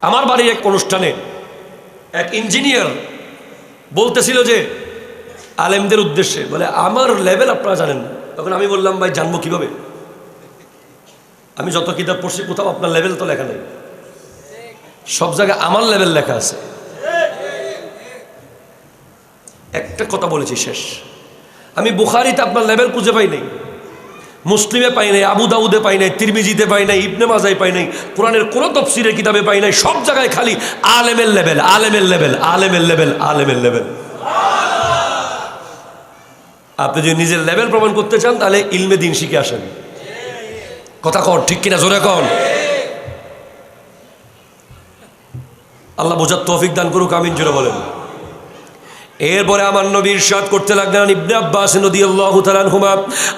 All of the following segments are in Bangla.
আমার বাড়ির এক অনুষ্ঠানে এক ইঞ্জিনিয়ার বলতেছিল যে আলেমদের উদ্দেশ্যে, বলে আমার লেভেল আপনারা জানেন না। তখন আমি বললাম, ভাই জানবো কিভাবে? আমি যত কিতাব পড়ছি কোথাও আপনার লেভেল তো লেখা নেই, সব জায়গায় আমার লেভেল লেখা আছে। একটা কথা বলেছি শেষ, আমি বুখারীতে আপনার লেভেল খুঁজে পাই নাই, মুসলিমে পাই নাই, আবু দাউদে পাই নাই, তিরমিজিতে পাই নাই, ইবনে মাজায় পাই নাই, কোরআনের কোনো তফসিরের কিতাবে পাই নাই। সব জায়গায় খালি আলেমের লেভেল, আলেমের লেভেল, আলেমের লেভেল, আলেমের লেভেল। আপনি যদি নিজের লেভেল প্রমাণ করতে চান তাহলে ইলমে দিন শিখে আসেন। কথা কন, ঠিক কিনা জোরে কন। আল্লাহ বোঝার তৌফিক দান করুক, আমিন জোরে বলেন। এরপরে আমার নবী ইরশাদ করতে লাগলেন, ইবনে আব্বাস রাদিয়াল্লাহু তাআলা আনহুমা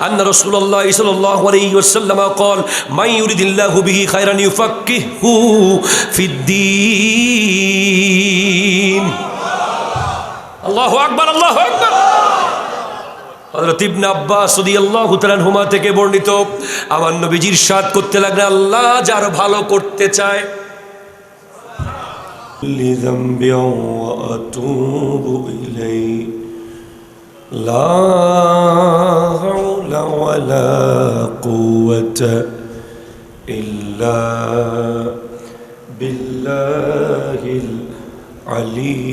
আন্না রাসূলুল্লাহ সাল্লাল্লাহু আলাইহি ওয়াসাল্লাম قال মান ইউরিদিল্লাহু বিহি খায়রান ইউফাক্কিহু ফিদ্দীন। আল্লাহু আকবার, আল্লাহু আকবার। হযরত ইবনে আব্বাস রাদিয়াল্লাহু তাআলা আনহুমা থেকে বর্ণিত, আমার নবী ইরশাদ করতে লাগলেন, আল্লাহ যার ভালো করতে চায় لذنب وأتوب إليه لا حول ولا قوة إلا بالله العلي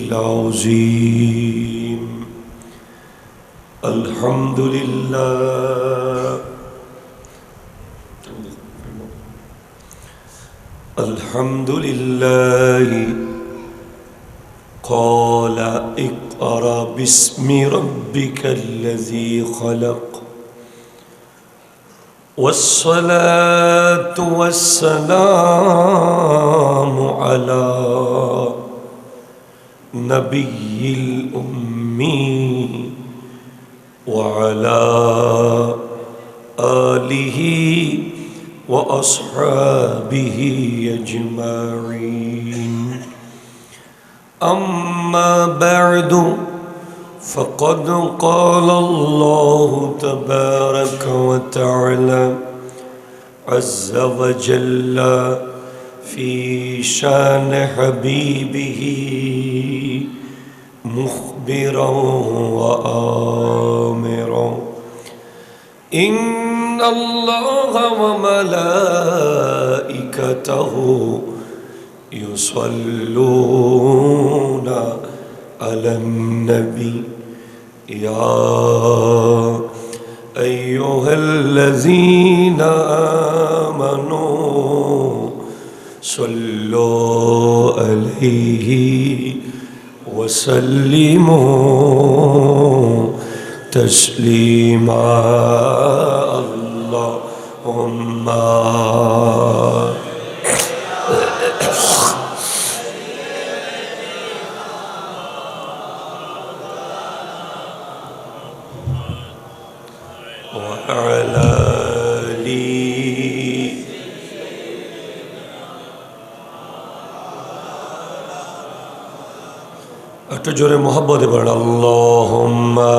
العظيم الحمد لله الحمد لله قال اقرأ باسم ربك الذي خلق والصلاة والسلام على نبي الأمي وعلى آله وأصحابه أجمعين أما بعد فقد قال الله تبارك وتعالى عز وجل في شان حبيبه مخبرا وآمرا إن الله وملائكته يصلون على النبي يا أيها الذين آمنوا صلوا عليه وسلموا تسليما اللهم وعلى آله একটু জোরে মোহাব্বতে পড়েন আল্লাহুম্মা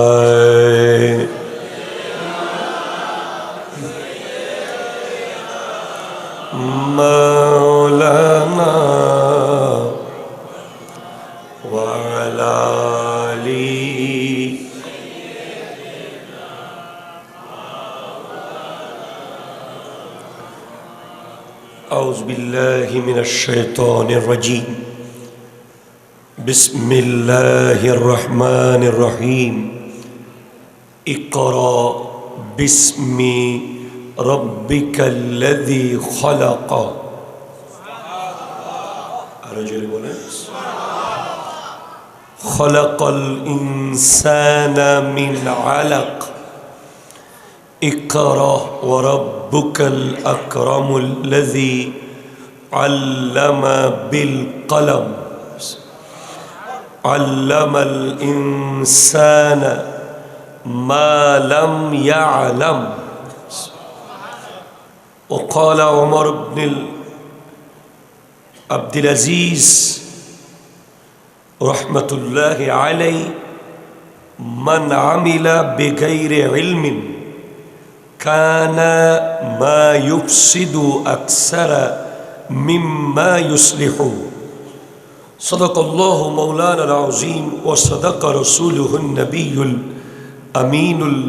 مولانا وعلى آله أعوذ بالله من الشيطان الرجيم بسم الله الرحمن الرحيم اقرأ باسم ربك الذي خلق خلق الإنسان من علق اقرأ وربك الأكرم الذي علم بالقلم علم الإنسان ما لم يعلم وقال عمر بن عبد العزيز رحمة الله عليه من عمل بغير علم كان ما يفسد أكثر মিম্মা ইউসলিহু। সাদাকাল্লাহু মাওলানাল আযীম ওয়া সাদাকা রাসূলুহুন নবিয়্যুল আমিনুল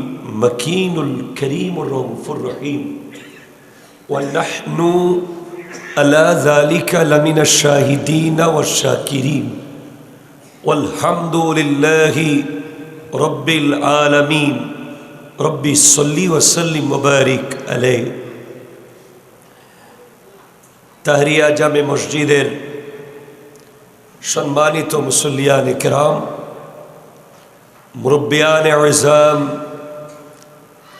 মাকিনুল কারীমুর রাউফুর রহিম। ওয়া নাহনু আলা যালিকা লামিনাশ শাহিদিনা ওয়াশ শাকিরিন। ওয়ালহামদুলিল্লাহি রাব্বিল আলামিন। রব্বি সাল্লি ওয়া সাল্লিম ওয়া বারিক আলাইহি। তাহরিয়া জামে মসজিদের সম্মানিত মুসল্লিয়ানে কিরাম, মুরব্বিয়ানে আযম,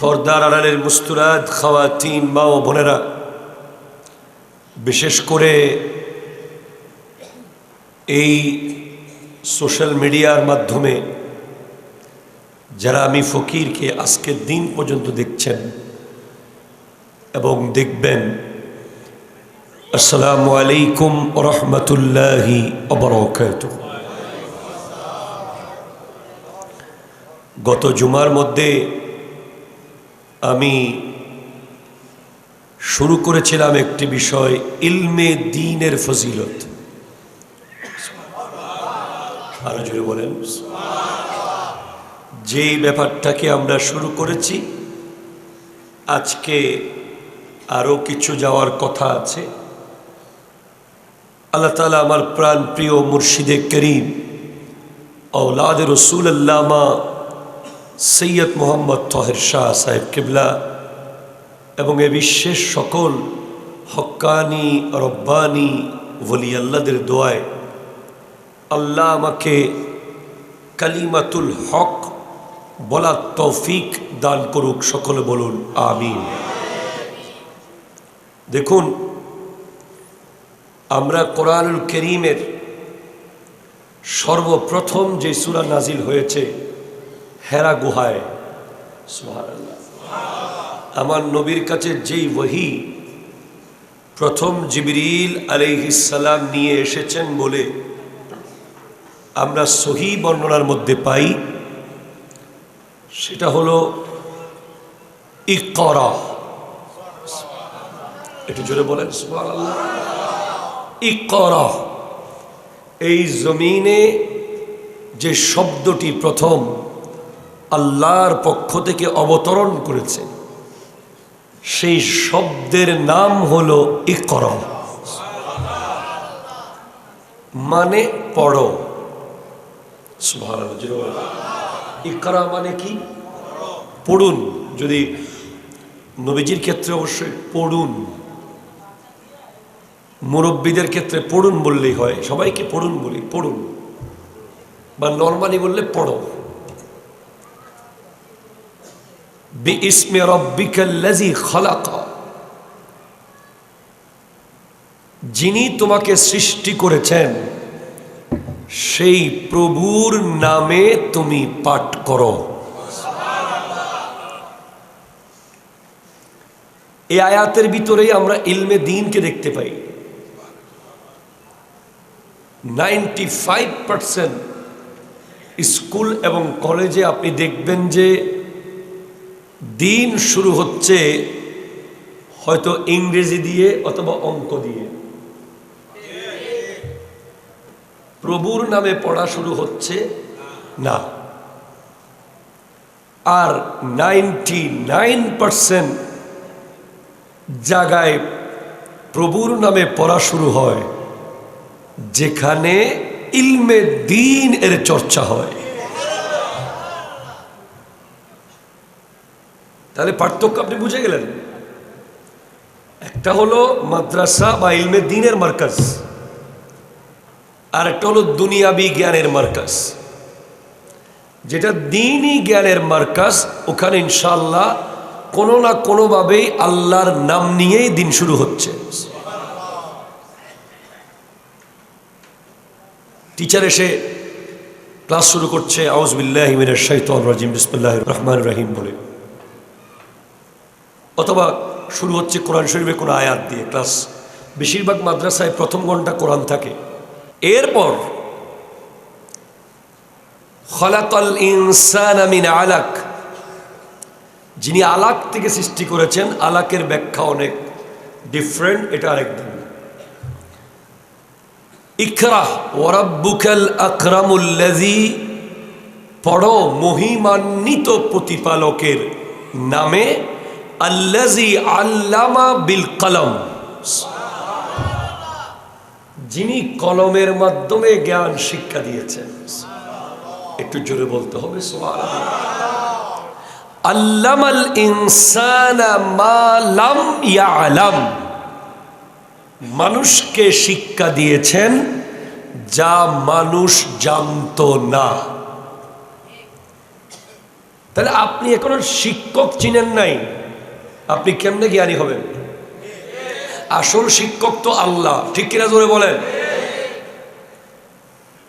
পর্দার আড়ালের মুস্তুরাদ খাওয়াতিন, মা ও বোনেরা, বিশেষ করে এই সোশ্যাল মিডিয়ার মাধ্যমে যারা আমি ফকিরকে আজকের দিন পর্যন্ত দেখছেন এবং দেখবেন, আসসালামু আলাইকুম ওয়া রাহমাতুল্লাহি ওয়া বারাকাতুহু। গত জুমার মধ্যে আমি শুরু করেছিলাম একটি বিষয়, ইলমে দ্বীনের ফজিলত। আরো জোরে বলেন। যেই ব্যাপারটাকে আমরা শুরু করেছি, আজকে আরো কিছু যাওয়ার কথা আছে। আল্লাহ তাআলা আমার প্রাণ প্রিয় মুর্শিদে করিম আওলাদে রসুল আল্লামা সৈয়দ মোহাম্মদ তাহের শাহ সাহেব কিবলা এবং এ বিশ্বের সকল হক্কানি রব্বানি ওলি আল্লাহদের দোয়ায় আল্লাহ আমাকে কালিমাতুল হক বলার তৌফিক দান করুক। সকলে বলুন আমিন। দেখুন, আমরা কোরআনুল কারীমের সর্বপ্রথম যে সূরা নাজিল হয়েছে হেরা গুহায়, সুবহানাল্লাহ, আমার নবীর কাছে যেই ওহী প্রথম জিবরিল আলাইহিস সালাম নিয়ে এসেছেন বলে আমরা সহিহ বর্ণনার মধ্যে পাই, সেটা হলো ইকরা। একটু জোরে বলেন সুবহানাল্লাহ। ইকরা, এই জমিনে যে শব্দটি প্রথম আল্লাহর পক্ষ থেকে অবতরণ করেছে, সেই শব্দের নাম হলো ইকরা, মানে পড়ো। সুবহানাল্লাহ। ইকরা মানে কি? পড়ুন। যদি নবীজির ক্ষেত্রে অবশ্যই পড়ুন, মুরব্বীদের ক্ষেত্রে পড়ুন বললেই হয়, সবাইকে পড়ুন বলি, পড়ুন, বা নরমালি বললে পড়ো। বিইসমি রাব্বিকাল্লাযী খালাক, যিনি তোমাকে সৃষ্টি করেছেন সেই প্রভুর নামে তুমি পাঠ করো। এই আয়াতের ভিতরেই আমরা ইলমে দ্বীনকে দেখতে পাই। 95% স্কুল এবং কলেজে আপনি দেখবেন যে দিন শুরু হচ্ছে হয়তো ইংরেজি দিয়ে অথবা অঙ্ক দিয়ে, প্রভুর নামে পড়া শুরু হচ্ছে না। আর 99% জায়গায় প্রভুর নামে পড়া শুরু হয় যেখানে ইলমে দ্বীন এর চর্চা হয়। তাহলে পার্থক্য আপনি বুঝে গেলেন। একটা হলো মাদ্রাসা বা ইলমে দ্বীনের মার্কাজ, আর একটা হলো দুনিয়াবি জ্ঞানের মার্কাজ। যেটা দ্বীনি জ্ঞানের মার্কাজ, ওখানে ইনশাআল্লাহ কোনো না কোনোভাবেই আল্লাহর নাম নিয়েই দিন শুরু হচ্ছে। টিচার এসে ক্লাস শুরু করছে আউযু বিল্লাহি মিনাশ শাইতানির রাজিম বিসমিল্লাহির রহমানির রহিম বলে, অথবা শুরু হচ্ছে কোরআন শরীফের কোনো আয়াত দিয়ে ক্লাস। বেশিরভাগ মাদ্রাসায় প্রথম ঘন্টা কোরআন থাকে। এরপর খালাকাল ইনসানা মিন আলাক, যিনি আলাক থেকে সৃষ্টি করেছেন, আলাকের ব্যাখ্যা অনেক ডিফারেন্ট, এটা আরেকদিন। ইকরা ওয়া রাব্বুকাল আকরামুল্লাযী, পড়ো মহিমান্বিত প্রতিপালকের নামে, আল্লাযী আল্লামা বিল কলম, যিনি কলমের মাধ্যমে জ্ঞান শিক্ষা দিয়েছেন। একটু জোরে বলতে হবে সুবহানাল্লাহ। আল্লামাল ইনসানা মা লাম ইয়ালাম, মানুষকে শিক্ষা দিয়েছেন যা মানুষ জানতো না। তাহলে আপনি এখনো শিক্ষক চিনেন নাই, আপনি কেমনে জ্ঞানী হবেন? আসল শিক্ষক তো আল্লাহ, ঠিক কিনা জোরে বলেন?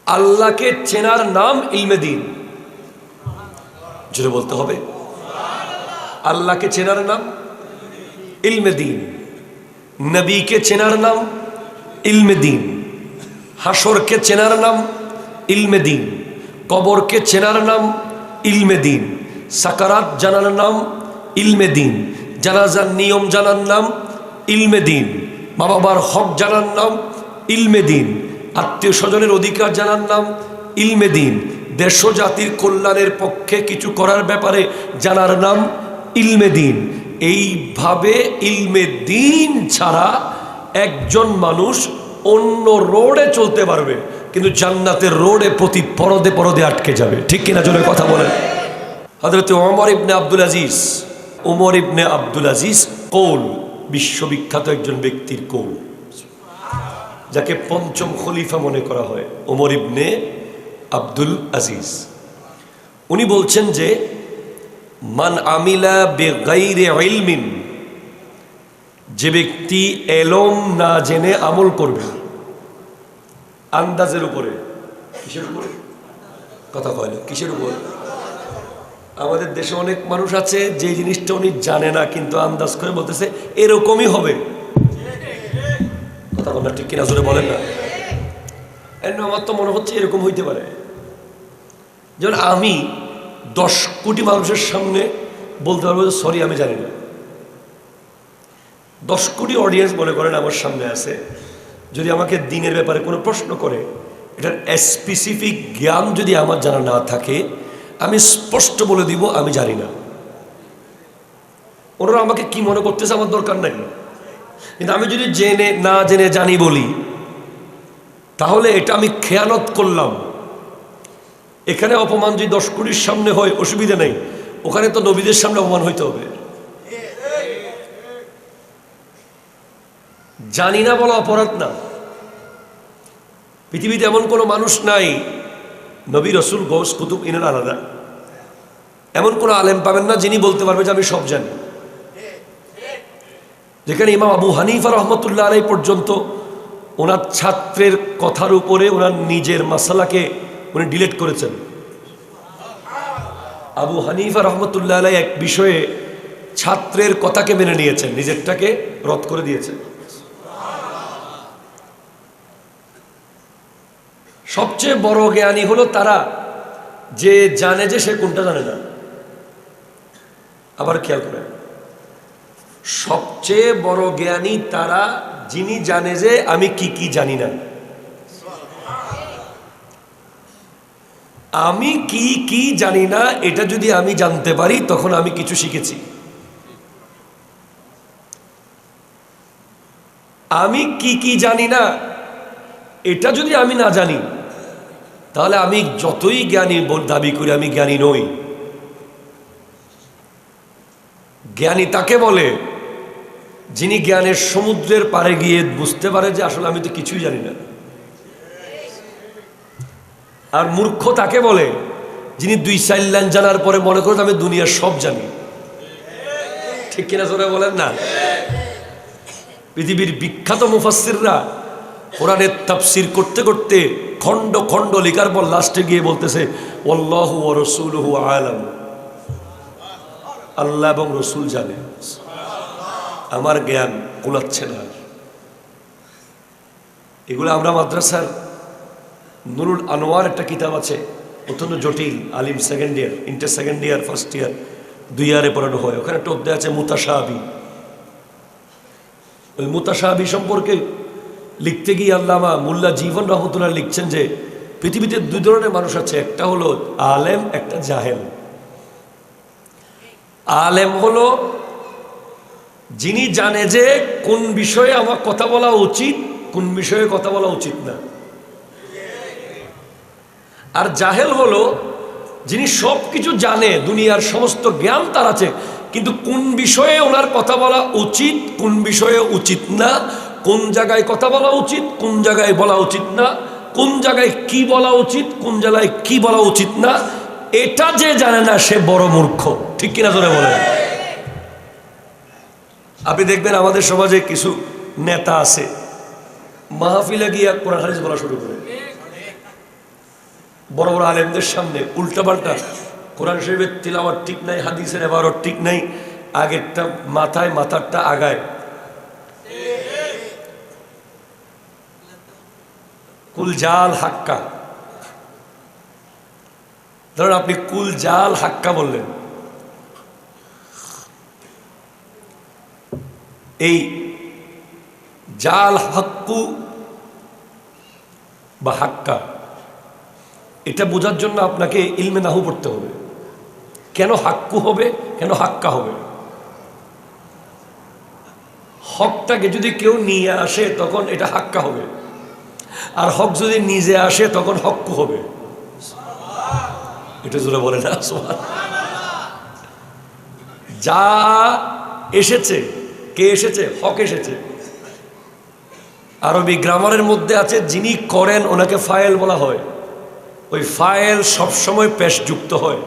আল্লাহকে চেনার নাম ইলমে দ্বীন, জোরে বলতে হবে। আল্লাহকে চেনার নাম ইলমে দ্বীন, নবীকে চেনার নাম ইলমে দ্বীন, হাসরকে চেনার নাম ইলমে দ্বীন, কবরকে চেনার নাম ইলমে দ্বীন, সাকারাত জানার নাম ইলমে দ্বীন, জানাজার নিয়ম জানার নাম ইলমে দ্বীন, মা বাবার হক জানার নাম ইলমে দ্বীন, আত্মীয় স্বজনের অধিকার জানার নাম ইলমে দ্বীন, দেশ ও জাতির কল্যাণের পক্ষে কিছু করার ব্যাপারে জানার নাম ইলমে দ্বীন। এইভাবে ইলমে দ্বীন ছাড়া একজন মানুষ অন্য রোডে চলতে পারবে, কিন্তু জান্নাতের রোডে প্রতি পরদে পরদে আটকে যাবে, ঠিক কিনা জোরে কথা বলেন। হযরত ওমর ইবনে আব্দুল আজিজ, ওমর ইবনে আব্দুল আজিজ কৌল, বিশ্ববিখ্যাত একজন ব্যক্তির কৌল, যাকে পঞ্চম খলিফা মনে করা হয়, ওমর ইবনে আব্দুল আজিজ। উনি বলছেন যে মান আমিলা বেগাইরে ইলমিন, যে ব্যক্তি এলম না জেনে আমল করবে, আন্দাজের উপরে, কিসের উপরে কথা কয়, কিসের উপরে? আমাদের দেশে অনেক মানুষ আছে যে জিনিসটা উনি জানে না, কিন্তু আন্দাজ করে বলতেছে এরকমই হবে, কথা বলেন ঠিক কিনা জোরে বলেন না? আমার তো মনে হচ্ছে এরকম হইতে পারে। যেমন আমি 10 কোটি মানুষের সামনে বলতে পারবো সরি আমি জানি না। 10 কোটি অডিয়েন্স মনে করেন আমার সামনে আছে, যদি আমাকে দিনের ব্যাপারে কোনো প্রশ্ন করে, এটার স্পেসিফিক জ্ঞান যদি আমার জানা না থাকে, আমি স্পষ্ট বলে দিব আমি জানি না। ওনারা আমাকে কি মনে করতেছে আমার দরকার নাই, কিন্তু আমি যদি জেনে না জেনে জানি বলি, তাহলে এটা আমি খেয়ানত করলাম। এখানে অপমান যদি 10 কোটির সামনে হয় অসুবিধা নেই, ওখানে তো নবীদের সামনে অপমান হইতে হবে। জানি না বলা অপরাধ না। পৃথিবীতে এমন কোনো মানুষ নাই, নবী রসুল গৌস কুতুব ইনার আলাদা, এমন কোনো আলেম পাবেন না যিনি বলতে পারবে যে আমি সব জানি। যেখানে ইমাম আবু হানিফা রহমতুল্লাহ আলাই পর্যন্ত ওনার ছাত্রের কথার উপরে ওনার নিজের মাসালাকে উনি ডিলেট করেছেন। আবু হানিফা রহমতুল্লাহ আলাই এক বিষয়ে ছাত্রের কথাকে মেনে নিয়েছেন, নিজেরটাকে রদ করে দিয়েছেন। সবচেয়ে বড় জ্ঞানী হলো তারা যে জানে যে সে কোনটা জানে না। আবার খেয়াল করেন, সবচেয়ে বড় জ্ঞানী তারা যিনি জানে যে আমি কি কি জানি না। আমি কি কি জানি না এটা যদি আমি জানতে পারি, তখন আমি কিছু শিখেছি। আমি কি কি জানি না এটা যদি আমি না জানি, তাহলে আমি যতই জ্ঞানী দাবি করি আমি জ্ঞানী নই। জ্ঞানী তাকে বলে যিনি জ্ঞানের সমুদ্রের পাড়ে গিয়ে বুঝতে পারে যে আসলে আমি তো কিছুই জানি না। আর মূর্খ তাকে বলে যিনি 2-4 লাইন জানার পরে মনে করে আমি দুনিয়ার সব জানি। ঠিক কিনা জোরে বলেন না? পৃথিবীর বিখ্যাত মুফাসসিররা কোরআনের তাফসীর করতে করতে খণ্ড খণ্ড লেখার পর লাস্টে গিয়ে বলতেছে আল্লাহু ওয়া রাসূলুহু আলাম, আল্লাহ এবং রসুল জানে, আমার জ্ঞান কুলাচ্ছে না। এগুলো আমরা মাদ্রাসার নুরুল আনোয়ার একটা কিতাব আছে, অত্যন্ত জটিল, Alim second year, inter second year, first year, 2 ইয়ারে পড়ানো হয়। ওখানে একটা অধ্যায় আছে মুতাশাবি। ওই মুতাশাবি সম্পর্কে লিখতে গিয়ে আল্লামা মোল্লা জীবন রহমতুল্লাহ লিখছেন যে পৃথিবীতে দুই ধরনের মানুষ আছে, একটা হলো আলেম, একটা জাহেল। আলেম হলো যিনি জানে যে কোন বিষয়ে আমার কথা বলা উচিত, কোন বিষয়ে কথা বলা উচিত না। আর জাহেল হলো যিনি সব কিছু জানে, দুনিয়ার সমস্ত জ্ঞান তার আছে, কিন্তু কোন বিষয়ে ওনার কথা বলা উচিত, কোন বিষয়ে উচিত না, কোন জায়গায় কথা বলা উচিত, কোন জায়গায় বলা উচিত না, কোন জায়গায় কি বলা উচিত, কোন জায়গায় কি বলা উচিত না, এটা যে জানে না সে বড় মূর্খ। ঠিক কিনা ধরে বলেন? আপনি দেখবেন আমাদের সমাজে কিছু নেতা আছে, মাহফিলে গিয়ে কোরআন হাদিস বলা শুরু করে, বড় বড় আলেমদের সামনে উল্টাপাল্টা কোরআন শরীফের তিলাওয়াত ঠিক নাই, হাদিসের এবারও ঠিক নাই, আগেরটা মাথায় মাথারটা আগায়। কুল জাল হাক্কা, ধরুন আপনি কুল জাল হাক্কা বললেন, এই জাল হাক্কু বা হাক্কা এটা বোঝার জন্য আপনাকে ইলমে নাহু পড়তে হবে। কেন হাক্কু হবে, কেন হাক্কা হবে? হকটাকে যদি কেউ নিয়ে আসে তখন এটা হাক্কা হবে, আর হক যদি নিজে আসে তখন হক্কু হবে। এটা জোরে বলে না? যা এসেছে, কে এসেছে? হক এসেছে। আরবি গ্রামারের মধ্যে আছে যিনি করেন ওনাকে ফায়েল বলা হয়, ওই ফায়েল সবসময় পেশ যুক্ত হয়।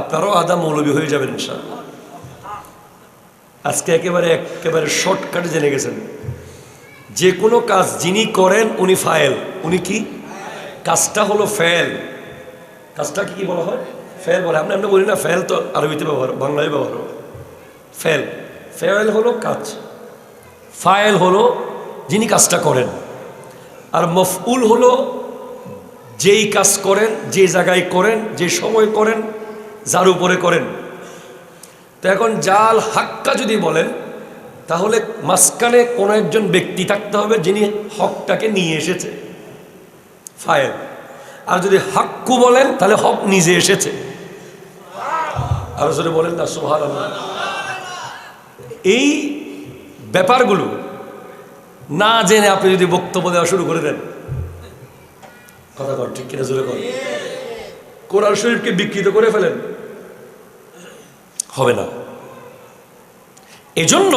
আপনারাও আদা মৌলবী হয়ে যাবেন ইনশাআল্লাহ। আজকে একেবারে শর্টকাটে জেনে গেছেন, যে কোনো কাজ যিনি করেন উনি ফায়েল। উনি কি? কাজটা হলো ফেল। কাজটা কি বলা হয়? ফেল বলে। আমরা বলি না ফেল, তো আরবিতে ব্যবহার, বাংলায় ব্যবহার হয় ফেল। ফেল হলো কাজ, ফায়েল হলো যিনি কাজটা করেন, আর মফউল হলো যেই কাজ করেন, যে জায়গায় করেন, যে সময় করেন, যার উপরে করেন। তো এখন জাল হাক্কা যদি বলেন তাহলে মাঝখানে কোনো একজন ব্যক্তি থাকতে হবে যিনি হকটাকে নিয়ে এসেছে, ফায়েল। আর যদি হাক্কু বলেন তাহলে হক নিজে এসেছে। আর যদি বলেন না সুবহানাল্লাহ। এই ব্যাপারগুলো না জেনে আপনি যদি বক্তব্য দেওয়া শুরু করে দেন, কথা কর ঠিক কিনা জোরে কর, কোরআন শরীফকে বিকৃত করে ফেলেন, হবে না। এজন্য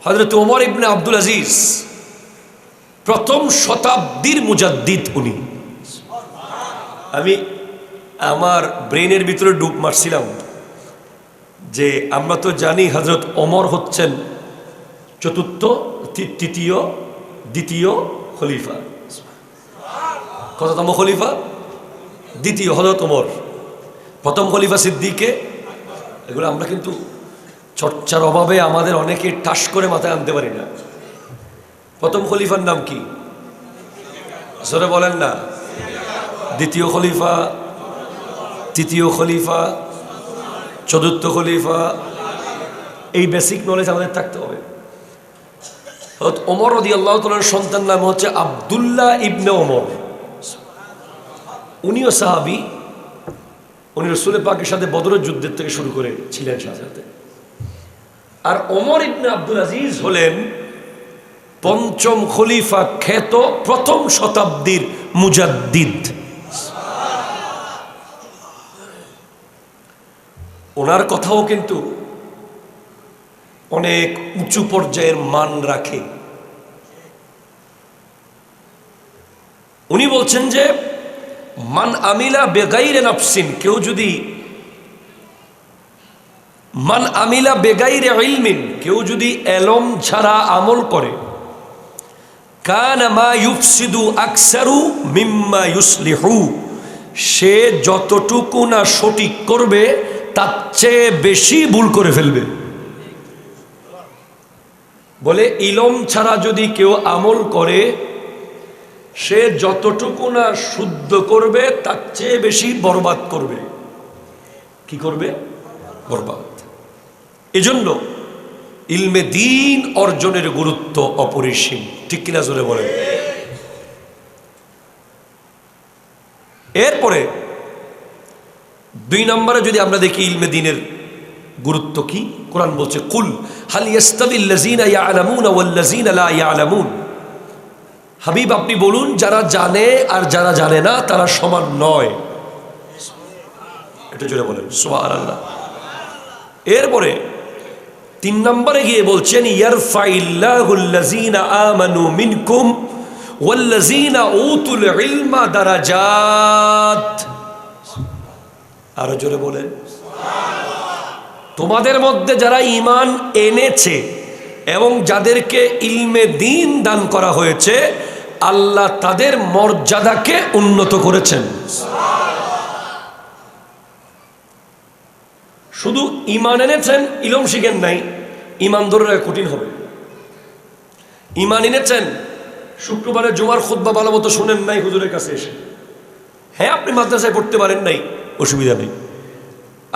হযরত ওমর ইবনে আব্দুল আজিজ প্রথম শতাব্দীর মুজাদ্দিদ উনি। আমি আমার ব্রেনের ভিতরে ডুব মারছিলাম যে আমরা তো জানি হযরত ওমর হচ্ছেন দ্বিতীয় খলিফা। কততম খলিফা? দ্বিতীয় হযরত ওমর। প্রথম খলিফা সিদ্দিকে। এগুলো আমরা কিন্তু চর্চার অভাবে আমাদের অনেকে টাস করে মাথায় আনতে পারি না। প্রথম খলিফার নাম কি? জোরে বলেন না। দ্বিতীয় খলিফা, তৃতীয় খলিফা, চতুর্থ খলিফা, এই বেসিক নলেজ আমাদের থাকতে হবে। ওমর রাদিয়াল্লাহু তাআলার সন্তান নাম হচ্ছে আব্দুল্লাহ ইবনে ওমর। উনিও সাহাবী, উনি রাসূল পাকের সাথে বদরের যুদ্ধের থেকে শুরু করে ছিলেন সাথে। আর ওমর ইবনে আব্দুল আজিজ হলেন পঞ্চম খলিফা, খ্যাত প্রথম শতাব্দীর মুজাদ্দিদ। ওনার কথাও কিন্তু অনেক উঁচু পর্যায়ের মান রাখে। উনি বলছেন যে মান আমিলা বেগাইরে নাফসিন, কেউ যদি মান আমিলা বেগাইরে ইলমিন, কেউ যদি এলম ছাড়া আমল করে, কানা মা ইউফসিদু আকসারু মিম্মা ইউসলিহু, সে যতটুকু না সঠিক করবে তার চেয়ে বেশি ভুল করে ফেলবে। বলে ইলম ছাড়া যদি কেউ আমল করে, সে যতটুকু না শুদ্ধ করবে তার চেয়ে বেশি বরবাদ করবে। কি করবে? বরবাদ। এজন্য ইলমে দ্বীন অর্জনের গুরুত্ব অপরিসীম, ঠিক কিনা জোরে বলেন। এরপরে 2 নম্বরে যদি আমরা দেখি ইলমে দ্বীনের গুরুত্ব কি, কোরআন বলছে কুল হাল ইয়াস্তাবিল্লাযীনা ইয়ালামুনা ওয়াল্লাযীনা লা ইয়ালামুন। হাবিব আপনি বলুন, যারা জানে আর যারা জানে না তারা সমান নয়। এটা জোরে বলেন সুবহানাল্লাহ। এরপরে 3 নম্বরে গিয়ে বলছেন ইয়ারফাইল্লাহুল্লাযীনা আমানু মিনকুম ওয়াল্লাযীনা উতুল ইলমা দারাজাত। আরো জোরে বলেন তোমাদের মধ্যে যারা ঈমান এনেছে এবং যাদেরকে ইলমে দ্বীন দান করা হয়েছে আল্লাহ তাদের মর্যাদাকে উন্নত করেছেন। শুধু ঈমান এনেছেন ইলম শিখেন নাই, ঈমান ধরে রাখা কঠিন হবে। ঈমান এনেছেন, শুক্রবারে জুমার খুতবা ভালো মতো শুনেন নাই হুজুরের কাছে এসে, হ্যাঁ আপনি মাদ্রাসায় পড়তে পারেন নাই, অসুবিধা নেই,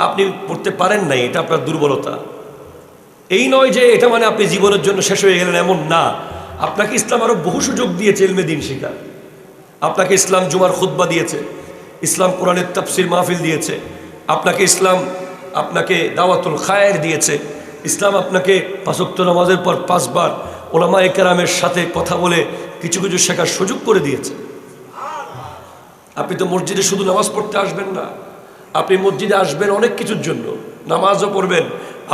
আপনি পড়তে পারেন নাই, এটা আপনার দুর্বলতা। এই নয় যে এটা মানে আপনি জীবনের জন্য শেষ হয়ে গেলেন, এমন না। আপনাকে ইসলাম আরো বহু সুযোগ দিয়েছে ইলমে দ্বীন শেখার। আপনাকে ইসলাম জুমার খুতবা দিয়েছে, ইসলাম কোরআনের তাফসির মাহফিল দিয়েছে, আপনাকে ইসলাম আপনাকে দাওয়াতুল খায়ের দিয়েছে, ইসলাম আপনাকে 5 ওয়াক্ত নামাজের পর 5 বার উলামায়ে কেরামের সাথে কথা বলে কিছু কিছু শেখার সুযোগ করে দিয়েছে। আপনি তো মসজিদে শুধু নামাজ পড়তে আসবেন না, আপনি মসজিদে আসবেন অনেক কিছুর জন্য, নামাজও পড়বেন,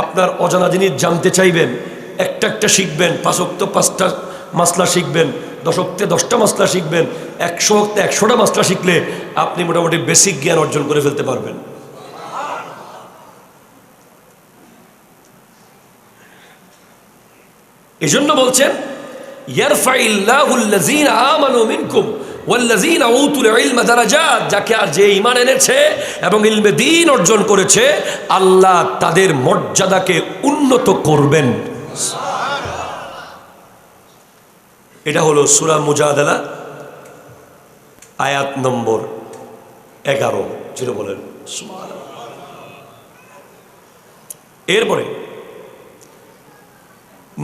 আপনার অজানা জিনিস জানতে চাইবেন, একটা একটা শিখবেন, 5 ওয়াক্ত 5টা মাসলা শিখবেন, 10 ওয়াক্তে 10টা মাসলা শিখবেন, 100 ওয়াক্তে 100টা মাসলা শিখলে আপনি মোটামুটি বেসিক জ্ঞান অর্জন করে ফেলতে পারবেন। এজন্য বলছেন ইয়ারফাইল্লাহুল্লাযীনা আমানু মিনকুম ওয়াল্লাযীনা উতুল ইলমা দারাজাত। যাকে আর যে ঈমান এনেছে এবং ইলমে দ্বীন অর্জন করেছে আল্লাহ তাদের মর্যাদাকে উন্নত করবেন। এটা হলো সূরা মুজাদালা আয়াত নম্বর 11, যেটা বলেন সুবহানাল্লাহ। এরপরে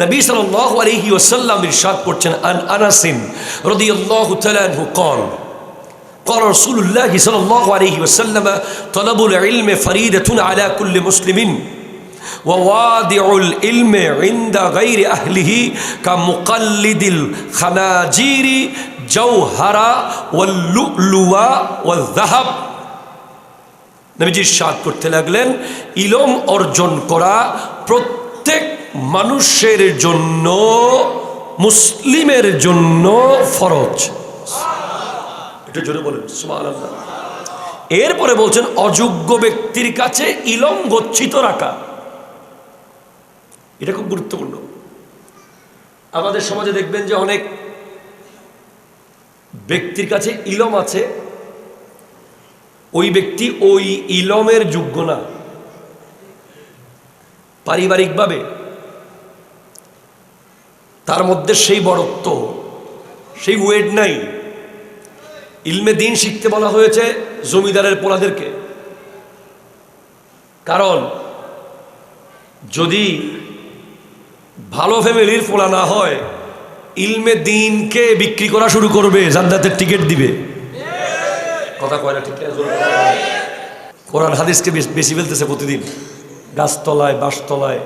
নবী সাল্লাল্লাহু আলাইহি ওয়াসাল্লাম ইরশাদ করছেন আন আনাস রাদিয়াল্লাহু তাআলা আনহু قال قال رسول الله صلى الله عليه وسلم طلب العلم فريدة على كل مسلم ووادع العلم عند غير أهله كمقلد الخناجير جوهرا واللؤلؤ والذهب। নবীজি ইরশাদ করতে লাগলেন ইলম অর্জন করা প্রত্যেক মানুষের জন্য, মুসলিমের জন্য ফরজ। এটা জোরে বলেন সুবহানাল্লাহ। এরপরে বলছেন অযোগ্য ব্যক্তির কাছে ইলম গচ্ছিত রাখা, এটা খুব গুরুত্বপূর্ণ। আমাদের সমাজে দেখবেন যে অনেক ব্যক্তির কাছে ইলম আছে, ওই ব্যক্তি ওই ইলমের যোগ্য না, পারিবারিকভাবে তার মধ্যে সেই বড়ত্ব, সেই ওয়েট নাই। ইলমে দ্বীন শিখতে বলা হয়েছে জমিদারের পোলাদেরকে, কারণ যদি ভালো ফ্যামিলির পোলা না হয় ইলমে দ্বীনকে বিক্রি করা শুরু করবে, জান্নাতের টিকিট দিবে। কথা কয় না, ঠিক আছে? কোরআন হাদিসকে বেশি ফেলতেছে প্রতিদিন, গাছতলায়, বাঁশতলায়,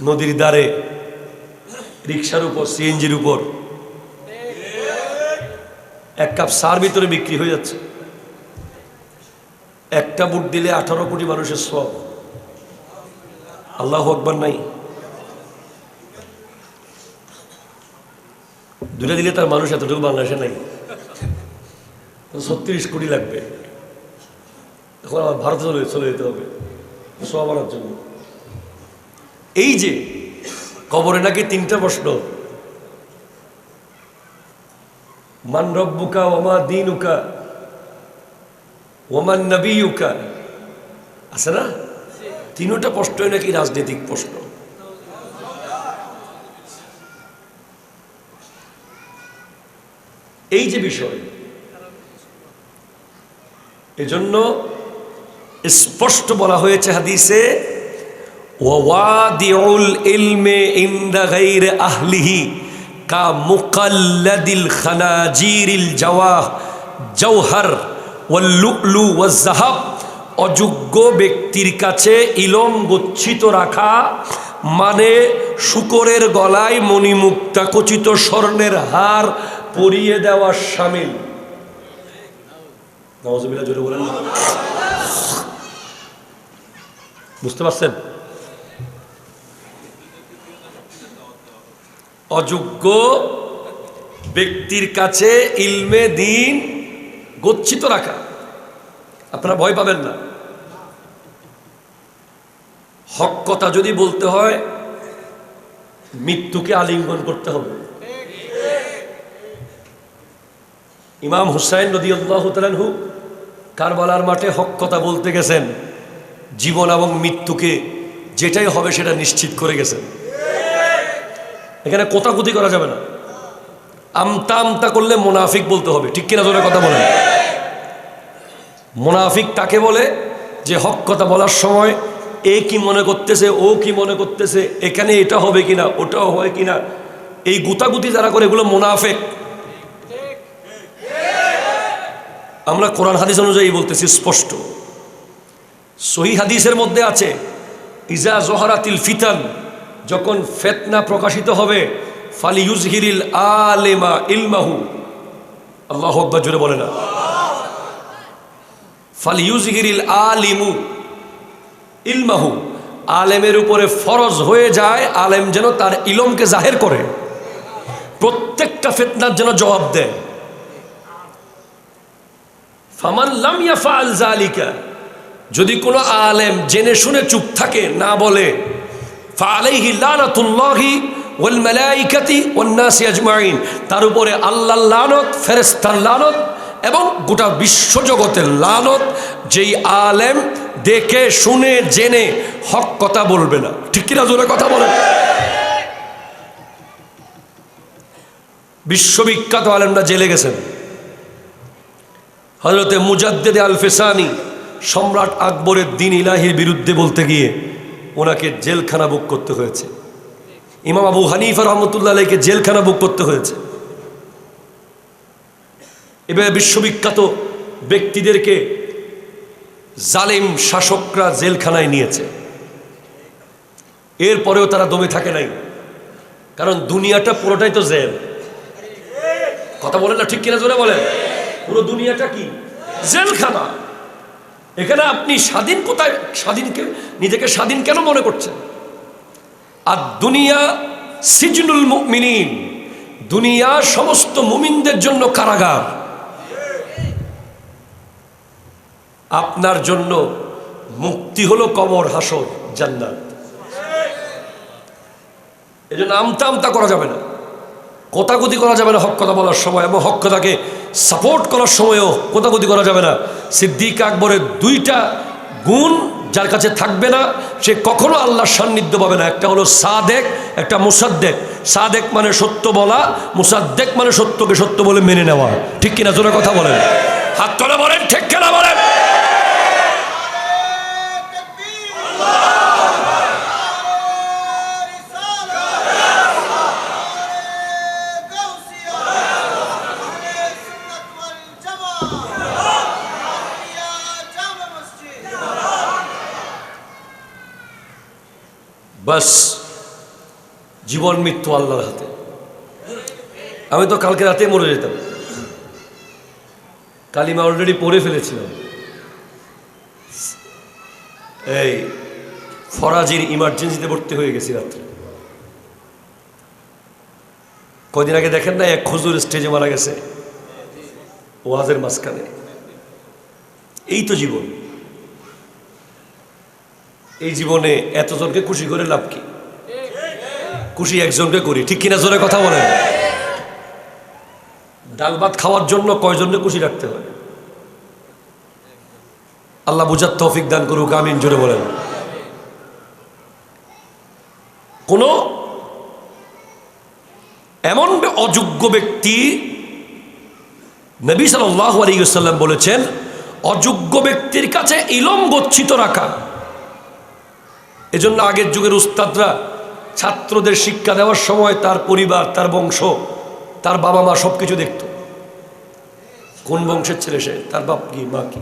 নদীর ধারে, রিক্সার উপর, সিএনজির উপর 1 কাপ চার ভিতরে বিক্রি হয়ে যাচ্ছে। একটা বুট দিলে 18 কোটি মানুষের সওয়াব। আল্লাহু আকবার নাই? 2টা দিলে তার মানুষ এতটুকু বাংলাদেশে নাই, 36 কোটি লাগবে। এখন আমার ভারতে চলে যেতে হবে সওয়াব আনার জন্য। এই যে কবরে নাকি 3টা প্রশ্ন, মান রব্বুকা ওমা দীনুকা ওমান নবিয়ুকা, আছে না? 3টা প্রশ্নই নাকি রাজনৈতিক প্রশ্ন। এই যে বিষয়, এজন্য স্পষ্ট বলা হয়েছে হাদিসে ওয়াদিউল ইলমে ইনদা গায়রি আহলিহি কা মুকাল্লাদিল খানাজিরিল জওহার ওয়াল লুলু ওয়াজ যাহাব। অযোগ্য ব্যক্তির কাছে ইলম গচ্ছিত রাখা মানে শুকরের গলায় মণিমুক্তা খচিত স্বর্ণের হার পরিয়ে দেওয়া শামিল। নাউযুবিল্লাহ, জোরে বলেন না। বুঝতে পারছেন? অযোগ্য ব্যক্তির কাছে ইলমে দ্বীন গচ্ছিত রাখা। আপনারা ভয় পাবেন না। হক কথা যদি বলতে হয় মৃত্যুকে আলিঙ্গন করতে হবে। ইমাম হুসাইন রাদিয়াল্লাহু তাআলা আনহু কারবালার মাঠে হক কথা বলতে গেছেন, জীবন এবং মৃত্যুকে যেটাই হবে সেটা নিশ্চিত করে গেছেন। এখানে কোতাকুতি করা যাবে না। আমতা আমতা করলে মুনাফিক বলতে হবে, ঠিক কিনা জোরে কথা বলেন। মুনাফিক তাকে বলে যে হক কথা বলার সময় এ কি মনে করতেছে, ও কি মনে করতেছে, এখানে এটা হবে কিনা, ওটাও হয় কিনা, এই গুতাগুতি যারা করে এগুলো মুনাফিক। আমরা কোরআন হাদিস অনুযায়ী বলতেছি স্পষ্ট। সহিহ হাদিসের মধ্যে আছে ইজা জহরাতিল ফিতান, যখন ফিতনা প্রকাশিত হবে, ফালিয়ুজহিরিল আলিমা ইলমাহু, আল্লাহু আকবার, জোরে বলে না। ফালিয়ুজহিরিল আলিমু ইলমাহু, আলেমের উপরে ফরজ হয়ে যায় আলেম যেন তার ইলমকে জাহের করে, প্রত্যেকটা ফিতনার যেন জবাব দেয়। ফামান লাম ইয়াফআল যালিকা, যদি কোনো আলেম জেনে শুনে চুপ থাকে, না বলে, ফাআলাইহি লানাতুল্লাহি ওয়াল মালাইকাতি ওয়ান নাসি আজমাইন, তার উপরে আল্লাহর লানত, ফেরেশতার লানত এবং গোটা বিশ্বজগতের লানত, যেই আলেম দেখে শুনে জেনে হক কথা বলবে না। ঠিক কিনা জোরে কথা বলেন। বিশ্ববিখ্যাত আলেমরা জেলে গেছেন। হযরতে মুজাদ্দিদ আল ফিসানি সম্রাট আকবরের দ্বীন ইলাহির বিরুদ্ধে বলতে গিয়ে ওনাকে জেলখানা বুক করতে হয়েছে। ইমাম আবু হানিফা রহমতুল্লাহ আলাইহিকে জেলখানা বুক করতে হয়েছে। এভাবে বিশ্ববিখ্যাত ব্যক্তিদেরকে জালিম শাসকরা জেলখানায় নিয়েছে। এরপরেও তারা দমে থাকে নাই, কারণ দুনিয়াটা পুরোটাই তো জেল। কথা বলেন না, ঠিক কিনা জোরে বলেন। পুরো দুনিয়াটা কি জেলখানা। এখানে আপনি স্বাধীন কোথায়, নিজেকে স্বাধীন কেন মনে করছেন? আর দুনিয়া সিজনুল মুমিনিন, দুনিয়া সমস্ত মুমিনদের জন্য কারাগার। আপনার জন্য মুক্তি হলো কবর, হাসর, জান্নাত। এই জন্য আমতা আমতা করা যাবে না, কোতাকুতি করা যাবে না হক কথা বলার সময়, এবং হক কথাকে সাপোর্ট করার সময়ও কোতাকুতি করা যাবে না। সিদ্দিক আকবরের দুইটা গুণ যার কাছে থাকবে না, সে কখনো আল্লাহর সান্নিধ্য পাবে না। একটা হলো সাদেক, একটা মুসাদ্দেক। সাদেক মানে সত্য বলা, মুসাদ্দেক মানে সত্যকে সত্য বলে মেনে নেওয়া। ঠিক কিনা জোরে কথা বলেন, হাত তুলে বলেন ঠিক কিনা বলেন। বাস, জীবন মৃত্যু আল্লাহর হাতে। আমি তো কালকে রাতে মরে যেতাম, কালিমা অলরেডি পড়ে ফেলেছিলাম। এই ফরাজির ইমার্জেন্সিতে ভর্তি হয়ে গেছি রাত্রে। কদিন আগে দেখেন না, এক হুজুর স্টেজে মারা গেছে ওয়াজের মাঝখানে। এই তো জীবন। এই জীবনে এতজনকে খুশি করে লাভ কি? খুশি একজনকে করি, ঠিক কিনা জোরে কথা বলেন। ডাল ভাত খাওয়ার জন্য কয়জনকে খুশি রাখতে হয়? আল্লাহ বুঝার তৌফিক দান করুক, আমিন, জোরে বলেন। কোন এমন অযোগ্য ব্যক্তি, নবী সাল্লাল্লাহু আলাইহি ওয়াসাল্লাম বলেছেন, অযোগ্য ব্যক্তির কাছে ইলম গচ্ছিত রাখা এজন্য আগের যুগের উস্তাদরা ছাত্রদের শিক্ষা দেওয়ার সময় তার পরিবার, তার বংশ, তার বাবা মা সব কিছু দেখত। কোন বংশের ছেলে সে, তার বাপ কি মা কি।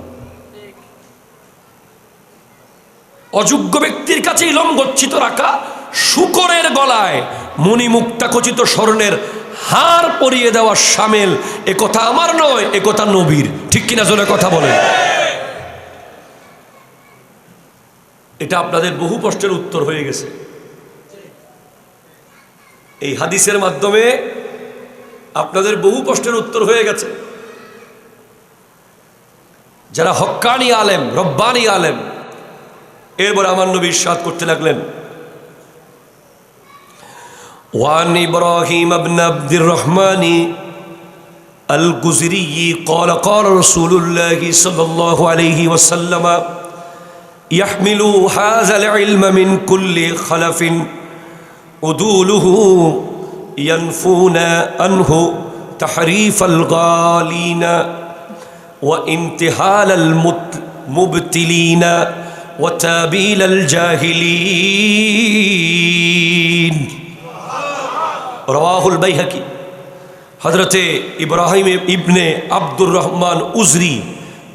অযোগ্য ব্যক্তির কাছে ইলম গচ্ছিত রাখা, শূকরের গলায় মণিমুক্তা খচিত স্বর্ণের হার পরিয়ে দেওয়া শামেল, এ কথা আমার নয়, এ কথা নবীর। ঠিক কিনা জোরে কথা বলেন। এটা আপনাদের বহু প্রশ্নের উত্তর হয়ে গেছে এই হাদিসের মাধ্যমে। আপনাদের বহু প্রশ্নের উত্তর হয়ে গেছে। যারা হক্কানি আলেম, রব্বানি আলেম, এরপরে আমার নবী ইরশাদ করতে লাগলেন, ওয়ান ইব্রাহিম ইবনে আব্দুর রহমান আল-গুজরি قال قال رسول الله صلى الله عليه وسلم يحمل هذا العلم من كل خلف عدوله ينفون عنه تحريف الغالين وانتحال المبتلين وتابيل الجاهلين রওয়াহুল বাইহাকি। হযরতে ইব্রাহিম ইবনে আব্দুর রহমান উজরি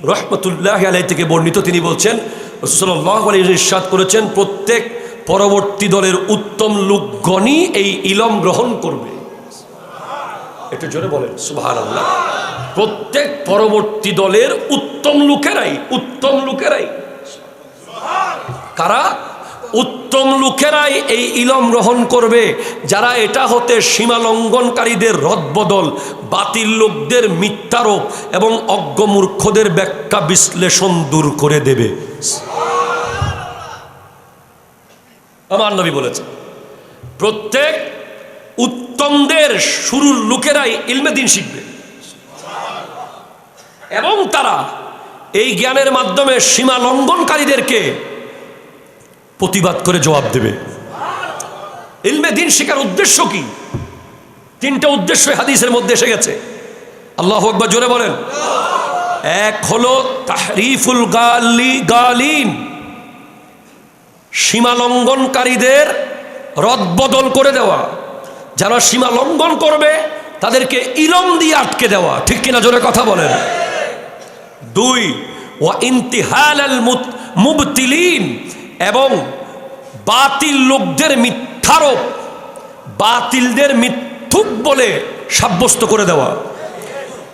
রহমতুল্লাহ আলাইহি থেকে বর্ণিত, তিনি বলছেন রাসূল সাল্লাল্লাহু আলাইহি ওয়াসাল্লাম ইরশাদ করেছেন, প্রত্যেক পরবর্তী দলের উত্তম লোকগণই এই ইলম গ্রহণ করবে। একটু জোরে বলেন সুবহানাল্লাহ। প্রত্যেক পরবর্তী দলের উত্তম লোকেরাই কারা? উত্তম লোকেরাই এই ইলম গ্রহণ করবে, যারা এটা হতে সীমা লঙ্ঘনকারীদের রদবদল, বাতিল লোকদের মিথ্যারোপ এবং অজ্ঞ মূর্খদের ব্যাখ্যা বিশ্লেষণ দূর করে দেবে। আমার নবী বলেছেন, প্রত্যেক উত্তমদের শুরুর লোকেরাই ইলমে দ্বীন শিখবে এবং তারা এই জ্ঞানের মাধ্যমে সীমা লঙ্ঘনকারীদেরকে প্রতিবাদ করে জবাব দেবে। ইলমে দ্বীন শেখার উদ্দেশ্য কি? তিনটা উদ্দেশ্য হাদিসের মধ্যে এসে গেছে। আল্লাহু আকবার, জোরে বলেন। এক হলো তাহরিফুল গালিন, সীমা লঙ্ঘনকারীদের রদবদল করে দেওয়া। যারা সীমা লঙ্ঘন করবে তাদেরকে ইলম দিয়ে আটকে দেওয়া। ঠিক কিনা জোরে কথা বলেন। দুই, ওয়া ইনতিহাল আল মুবতিলিন, এবং বাতিল লোকদের মিথ্যারোপ, বাতিলদের মিথ্যুক বলে সাব্যস্ত করে দেওয়া।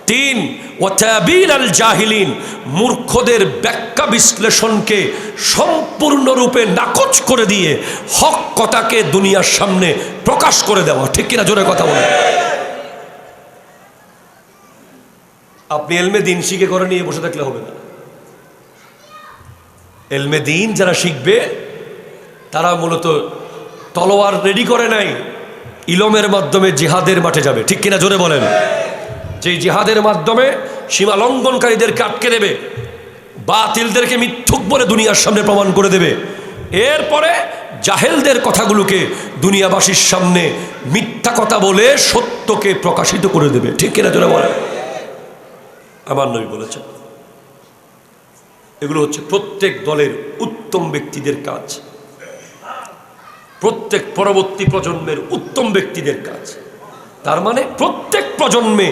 তিন, ওয়া তাবিল আল জাহিলিন, মূর্খদের ব্যাখ্যা বিশ্লেষণকে সম্পূর্ণরূপে নাকচ করে দিয়ে হক কথাকে দুনিয়ার সামনে প্রকাশ করে দেওয়া। ঠিক কিনা জোরে কথা বলেন। আপনি ইলমে দ্বীন শিখে করে নিয়ে বসে থাকলে হবে না। ইলমে দ্বীন যারা শিখবে তারা মূলত তলোয়ার রেডি করে নাই, ইলমের মাধ্যমে জিহাদের মাঠে যাবে। ঠিক কিনা জোরে বলেন। যে জিহাদের মাধ্যমে সীমা লঙ্ঘনকারীদেরকে আটকে দেবে, বাতিলদেরকে মিথ্যুক বলে দুনিয়ার সামনে প্রমাণ করে দেবে, এরপরে জাহেলদের কথাগুলোকে দুনিয়াবাসীর সামনে মিথ্যা কথা বলে সত্যকে প্রকাশিত করে দেবে। ঠিক কিনা জোরে বলেন। আমার নবী বলেছেন, এগুলো হচ্ছে প্রত্যেক দলের উত্তম ব্যক্তিদের কাজ, প্রত্যেক পরবর্তী প্রজন্মের উত্তম ব্যক্তিদের কাজ। তার মানে প্রত্যেক প্রজন্মে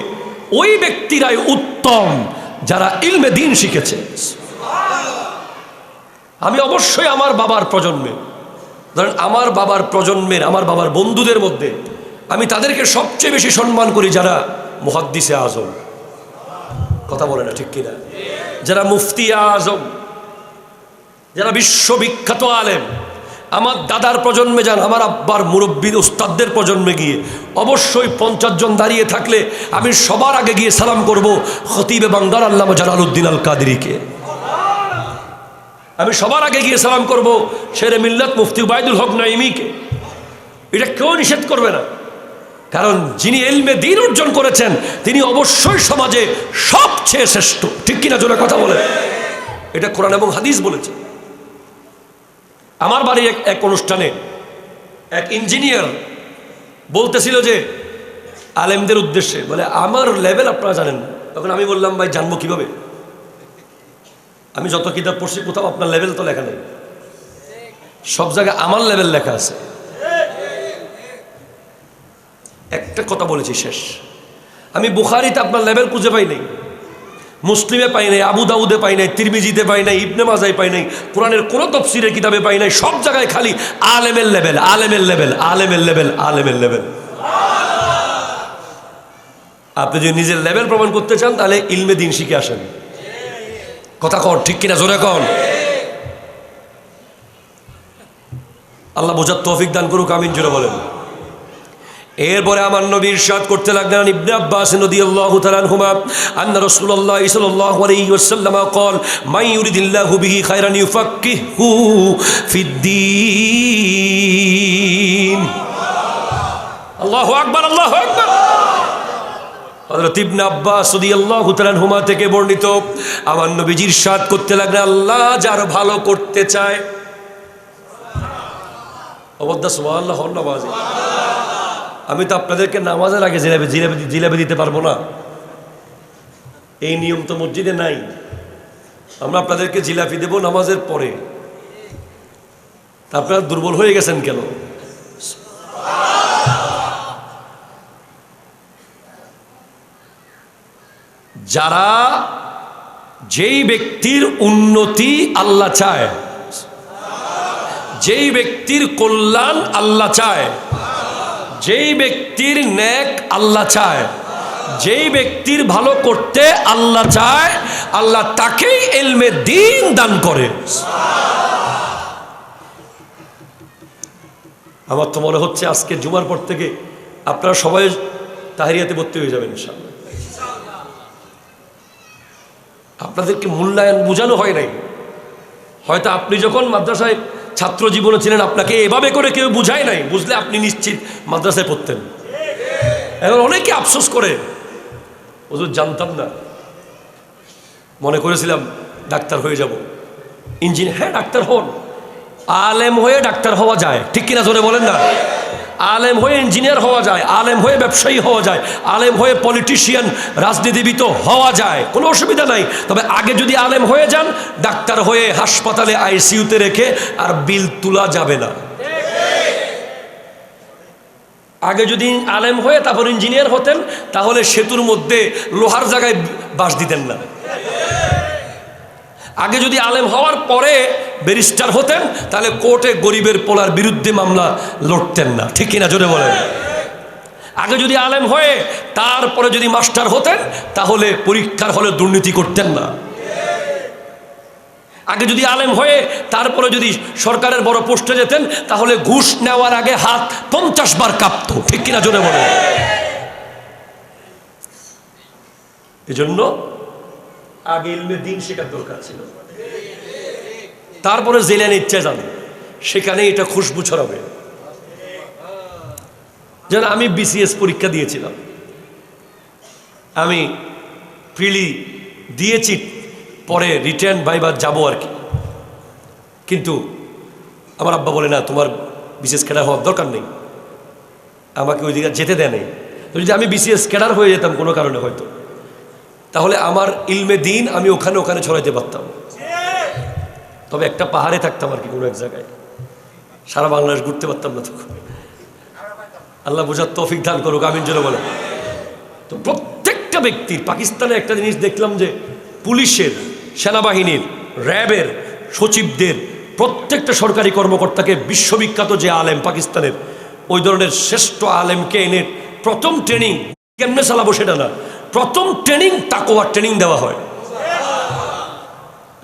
ওই ব্যক্তিরাই উত্তম যারা ইলমে দ্বীন শিখেছে। আমি অবশ্যই আমার বাবার প্রজন্মে, ধরেন আমার বাবার প্রজন্মের, আমার বাবার বন্ধুদের মধ্যে আমি তাদেরকে সবচেয়ে বেশি সম্মান করি যারা মুহাদ্দিসে আজম। কথা বলে না ঠিক কিনা? যারা মুফতি আজম, যারা বিশ্ববিখ্যাত আলেম। আমার দাদার প্রজন্মে যান, আমার আব্বার মুরব্বী উস্তাদদের প্রজন্মে গিয়ে অবশ্যই 50 জন দাঁড়িয়ে থাকলে আমি সবার আগে গিয়ে সালাম করব খতিবে বাংলার আল্লামা জালালউদ্দিন আল কাদেরীকে। আমি সবার আগে গিয়ে সালাম করব শেরে মিল্লাত মুফতি উবাইদুল হক নাইমিকে। এটা কেউ নিষেধ করবে না, কারণ যিনি ইলমে দ্বীন অর্জন করেছেন তিনি অবশ্যই সমাজে সবচেয়ে শ্রেষ্ঠ। ঠিক কিনা জোরে কথা বলে। এটা কোরআন এবং হাদিস বলেছে। আমার বাড়ির এক অনুষ্ঠানে এক ইঞ্জিনিয়ার বলতেছিল যে আলেমদের উদ্দেশ্যে, বলে আমার লেভেল আপনারা জানেন না। তখন আমি বললাম, ভাই জানবো কিভাবে? আমি যত কিতাব পড়ছি কোথাও আপনার লেভেল তো লেখা নেই। সব জায়গায় আমার লেভেল লেখা আছে। একটা কথা বলেছি শেষ, আমি বুখারীতে আপনার লেভেল খুঁজে পাই নাই, মুসলিমে পাই নাই, আবু দাউদে পাই নাই, তিরমিজিতে পাই নাই, ইবনে মাজায় পাই নাই, কোরআনের কোনো তাফসীরের কিতাবে পাই নাই। সব জায়গায় খালি আলেমের লেভেল, আলেমের লেভেল, আলেমের লেভেল, আলেমের লেভেল। আপনি যদি নিজের লেভেল প্রমাণ করতে চান তাহলে ইলমে দিন শিখে আসেন। কথা কন, ঠিক কিনা জোরে কন। আল্লাহ বোঝার তৌফিক দান করুক, আমিন জোরে বলেন। এরপরে আমার নবী ইরশাদ করতে লাগলেন, ইবনে আব্বাস রাদিয়াল্লাহু তাআলা আনহুমা আন্না রাসূলুল্লাহ সাল্লাল্লাহু আলাইহি ওয়াসাল্লাম قال মান ইউরিদিল্লাহু বিহি খায়রান ইউফাক্কিহু ফিদ্দীন। আল্লাহু আকবার, আল্লাহু আকবার। হযরত ইবনে আব্বাস রাদিয়াল্লাহু তাআলা আনহুমা থেকে বর্ণিত, আমার নবীজি ইরশাদ করতে লাগলেন, আল্লাহ যার ভালো করতে চায়, অবদ্দা সুবহানাল্লাহ নামাজি। আমি তো আপনাদেরকে নামাজের আগে জিলাপি দিতে পারবো না, এই নিয়ম তো মসজিদে নাই। আমরা আপনাদেরকে জিলাপি দেব নামাজের পরে। আপনারা দুর্বল হয়ে গেছেন কেন? যারা, যেই ব্যক্তির উন্নতি আল্লাহ চায়, যেই ব্যক্তির কল্যাণ আল্লাহ চায়, যেই ব্যক্তির নেক আল্লাহ চায়, যেই ব্যক্তির ভালো করতে আল্লাহ চায়, আল্লাহ তাকেই ইলমে দ্বীন দান করে। আমার তো মনে হচ্ছে আজকে জুমার পর থেকে আপনারা সবাই তাহিরিয়াতে ভর্তি হয়ে যাবেন ইনশাআল্লাহ। আপনাদেরকে মূল্যায়ন বোঝানো হয় নাই। হয়তো আপনি যখন মাদ্রাসায় ছাত্র জীবনে ছিলেন আপনাকে এভাবে করে কেউ বুঝায় নাই, বুঝলে আপনি নিশ্চিত মাদ্রাসায় পড়তেন। এখন অনেকে আফসোস করে, হুজুর জানতাম না, মনে করেছিলাম ডাক্তার হয়ে যাব, ইঞ্জিনিয়ার। হ্যাঁ, ডাক্তার হন, আলেম হয়ে ডাক্তার হওয়া যায়, ঠিক কিনা জোরে বলেন না। আলেম হয়ে ইঞ্জিনিয়ার হওয়া যায়, আলেম হয়ে ব্যবসায়ী হওয়া যায়, আলেম হয়ে পলিটিশিয়ান, রাজনীতিবিদ হওয়া যায়, কোনো অসুবিধা নাই। তবে আগে যদি আলেম হয়ে যান, ডাক্তার হয়ে হাসপাতালে আইসিইউতে রেখে আর বিল তোলা যাবে না। আগে যদি আলেম হয়ে তারপর ইঞ্জিনিয়ার হতেন, তাহলে সেতুর মধ্যে লোহার জায়গায় বাঁশ দিতেন না। আগে যদি আলেম হওয়ার পরে ব্যারিস্টার হতেন, তাহলে কোর্টে গরিবের পোলার বিরুদ্ধে মামলা লড়তেন না, ঠিক কিনা জোরে বলেন। আগে যদি আলেম হয়ে তারপরে যদি মাস্টার হতেন, তাহলে পরীক্ষার হলে দুর্নীতি করতেন না। আগে যদি আলেম হয়ে তারপরে যদি সরকারের বড় পোস্টে যেতেন, তাহলে ঘুষ নেওয়ার আগে হাত 50 বার কাঁপতো, ঠিক কিনা জোরে বলেন। এজন্য আগে ইলমে দ্বীন শেখার দরকার ছিল। তারপরে জেলানে ইচ্ছা যান, সেখানে এটা খুশবু ছড়াবে। যেন আমি বিসিএস পরীক্ষা দিয়েছিলাম, আমি প্রিলি দিয়েছি, পরে রিটার্ন ভাইবা যাবো আর কি। কিন্তু আমার আব্বা বলে, না, তোমার বিসিএস ক্যাডার হওয়ার দরকার নেই, আমাকে ওই দিকে যেতে দেয় নেই। তো যদি আমি বিসিএস ক্যাডার হয়ে যেতাম কোনো কারণে হয়তো, তাহলে আমার ইলমে দ্বীন আমি ওখানে ছড়াইতে পারতাম। তবে একটা পাহাড়ে থাকতাম আর কি, কোনো এক জায়গায়, সারা বাংলাদেশ ঘুরতে পারতাম না তখন। আল্লাহ বোঝার তৌফিক দান করুক, আমিন জোরে বলেন। তো প্রত্যেকটা ব্যক্তির, পাকিস্তানে একটা জিনিস দেখলাম যে পুলিশের, সেনাবাহিনীর, র্যাবের, সচিবদের, প্রত্যেকটা সরকারি কর্মকর্তাকে বিশ্ববিখ্যাত যে আলেম পাকিস্তানের, ওই ধরনের শ্রেষ্ঠ আলেমকে এনে প্রথম ট্রেনিং, কেমনে চালাবো সেটা না, প্রথম ট্রেনিং তাকওয়ার ট্রেনিং দেওয়া হয়।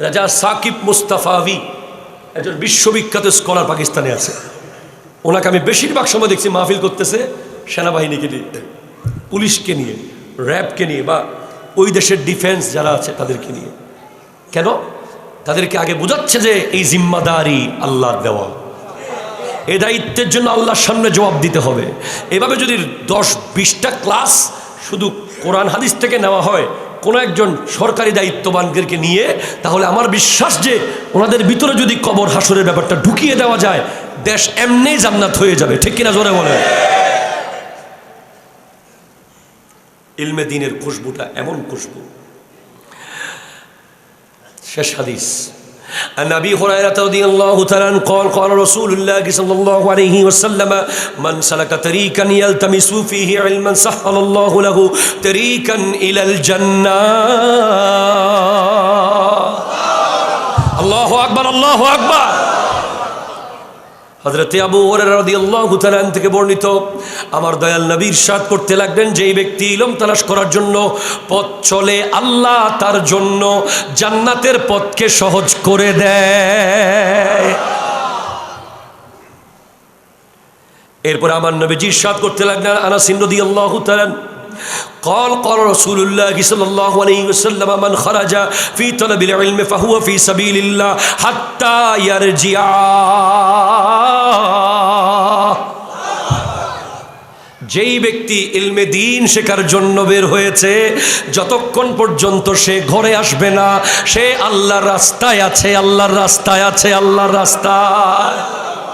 রাজা সাকিব মুস্তাফাভি একজন বিশ্ববিখ্যাত স্কলার পাকিস্তানে আছে। ওনাকে আমি বেশিরভাগ সময় দেখছি মাহফিল করতেছে সেনাবাহিনীকে নিয়ে, পুলিশকে নিয়ে, র্যাবকে নিয়ে, বা ওই দেশের ডিফেন্স যারা আছে তাদেরকে নিয়ে। কেন? তাদেরকে আগে বোঝাচ্ছে যে এই জিম্মাদারি আল্লাহর দেওয়া, এই দায়িত্বের জন্য আল্লাহর সামনে জবাব দিতে হবে। এভাবে যদি 10-20টা ক্লাস শুধু কোরআন হাদিস থেকে নেওয়া হয় কোনো একজন সরকারি দায়িত্ববানদেরকে নিয়ে, তাহলে আমার বিশ্বাস যে ওনাদের ভিতরে যদি কবর হাসরের ব্যাপারটা ঢুকিয়ে দেওয়া যায়, দেশ এমনি জান্নাত হয়ে যাবে, ঠিক কিনা জোরে বলে। ইলমে দ্বীনের খুশবুটা এমন খুশবু। শেষ হাদিস, عن أبي هريرة رضي الله تعالى عنه قال قال رسول الله صلى الله عليه وسلم من سلك طريقا يلتمس فيه علما سهل الله له طريقا إلى الجنة الله أكبر الله أكبر হযরতে আবু হুরায়রা রাদিয়াল্লাহু তাআলা থেকে বর্ণিত আমার দয়াল নবী ইরশাদ করতে লাগলেন যে ব্যক্তি ইলম তালাশ করার জন্য পথ চলে আল্লাহ তার জন্য জান্নাতের পথকে সহজ করে দেয়। এরপর আমার নবীজি ইরশাদ করতে লাগলেন আনাস রাদিয়াল্লাহু তাআলা قال قال رسول الله صلى الله عليه وسلم من خرج في طلب العلم فهو في سبيل الله حتى يرجع যেই ব্যক্তি ইলমে দ্বীন শেখার জন্য বের হয়েছে যতক্ষণ পর্যন্ত সে ঘরে আসবে না সে আল্লাহর রাস্তায় আছে আল্লাহর রাস্তায় আছে আল্লাহর রাস্তায়।